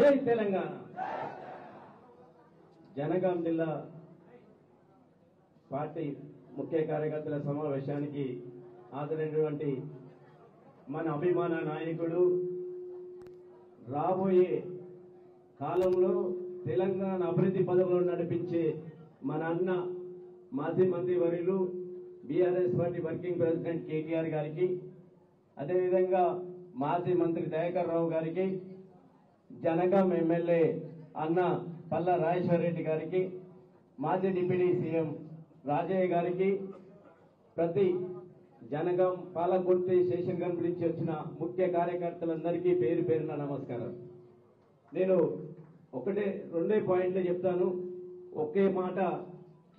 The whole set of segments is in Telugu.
జై తెలంగాణ. జనగాం జిల్లా పార్టీ ముఖ్య కార్యకర్తల సమావేశానికి హాజరైనటువంటి మన అభిమాన నాయకుడు, రాబోయే కాలంలో తెలంగాణ అభివృద్ధి పదంలో నడిపించే మన అన్న మాజీ మంత్రి వర్యులు BRS party working president KTR గారికి, అదేవిధంగా మాజీ మంత్రి దయాకర్ రావు గారికి, జనగాం ఎమ్మెల్యే అన్న పల్లా రాజేశ్వర రెడ్డి గారికి, మాజీ డిప్యూటీ సీఎం రాజయ్య గారికి, ప్రతి జనగాం పాలకుర్తి స్టేషన్ గన్ నుంచి వచ్చిన ముఖ్య కార్యకర్తలందరికీ పేరు పేరున నమస్కారం. నేను రెండే పాయింట్లు చెప్తాను. ఒకే మాట,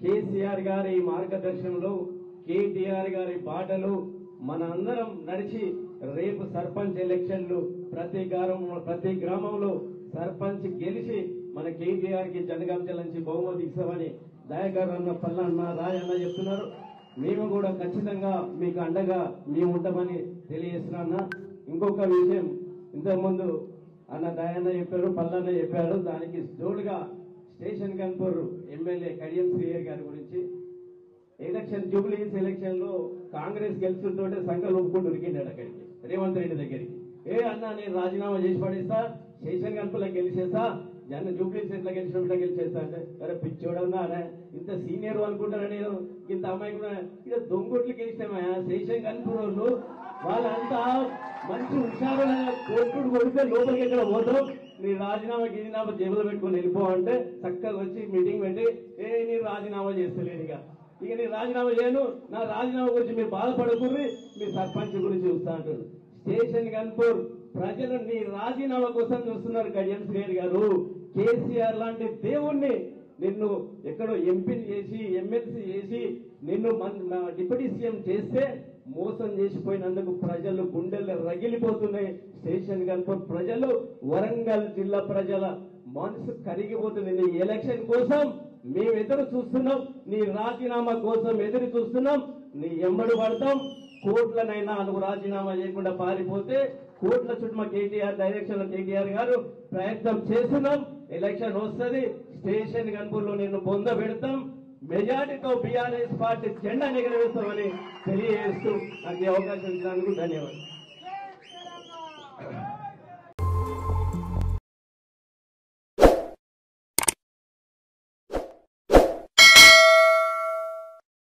కేసీఆర్ గారి మార్గదర్శనంలో కేటీఆర్ గారి బాటలు మన అందరం నడిచి రేపు సర్పంచ్ ఎలక్షన్లు ప్రతి గ్రామంలో సర్పంచ్ గెలిచి మన కేటీఆర్ కి జనగాం జిల్లా నుంచి బహుమతి ఇస్తామని దయాకర్ అన్న, పల్లన్న, రాయన్న చెప్తున్నారు. మేము కూడా ఖచ్చితంగా మీకు అండగా మేము ఉంటామని తెలియజేస్తున్నా. ఇంకొక విషయం, ఇంతకుముందు అన్న దయాన్న చెప్పారు, పల్లన్న చెప్పారు, దానికి తోడుగా స్టేషన్ గన్పూర్ ఎమ్మెల్యే కడియం శ్రీహరి గారి గురించి ఎలక్షన్ జూబ్లీహిల్స్ ఎలక్షన్ లో కాంగ్రెస్ గెలుస్తుంటే సంఘాలు ఒప్పుకుంటూ ఉరికిండాడు అక్కడికి రేవంత్ రెడ్డి దగ్గరికి. అన్నా నేను రాజీనామా చేసి పడేస్తా, స్టేషన్ గన్పూర్లో గెలిచేస్తా, జూబ్లీహిల్స్ ఎట్లా గెలిచినట్టు గెలిచేస్తా అంటే, అరే పిచ్చోడన్నా ఇంత సీనియర్ అనుకుంటారా, నేను ఇంత అమ్మాయి కూడా ఇక దొంగొట్లు గెలిచినామా స్టేషన్ గన్పూర్ వాళ్ళు, వాళ్ళంతా మంచి హుషారు కోర్టుడు కొడితే లోపలికి ఎక్కడ పోతాం, నీ రాజీనామా జేబులో పెట్టుకుని వెళ్ళిపో అంటే చక్కగా వచ్చి మీటింగ్ పెట్టి నీ రాజీనామా చేస్తలేను, ఇక నేను రాజీనామా చేయను, నా రాజీనామా గురించి మీరు బాధపడకూడదు, మీ సర్పంచ్ గురించి చూస్తా అంటారు. స్టేషన్ గన్పూర్ ప్రజలు నీ రాజీనామా కోసం చూస్తున్నారు. కడియం శ్రీహరి గారు, కేసీఆర్ లాంటి దేవుణ్ణి నిన్ను ఎక్కడో ఎంపీని చేసి ఎమ్మెల్సీ చేసి నిన్ను డిప్యూటీ సీఎం చేస్తే మోసం చేసిపోయినందుకు ప్రజలు గుండెల్లో రగిలిపోతున్నాయి. స్టేషన్ గన్పూర్ ప్రజలు, వరంగల్ జిల్లా ప్రజల మనసు కరిగిపోతుంది. నీ ఎలక్షన్ కోసం మేము ఎదురు చూస్తున్నాం, నీ రాజీనామా కోసం ఎదురు చూస్తున్నాం, నీ ఎమ్మడి పడతాం. కోట్లనైనా నువ్వు రాజీనామా చేయకుండా పారిపోతే కోట్ల చుట్టూ మా కేటీఆర్ డైరెక్షన్ లో కేటీఆర్ గారు ప్రయత్నం చేస్తున్నాం. ఎలక్షన్ వస్తుంది, స్టేషన్ గన్పూర్ లో నిన్ను పొంద పెడతాం, మెజార్టీతో బీఆర్ఎస్ పార్టీ జెండా ఎగరవేస్తామని తెలియజేస్తూ నాకు ఈ అవకాశం ఇచ్చినందుకు ధన్యవాదాలు.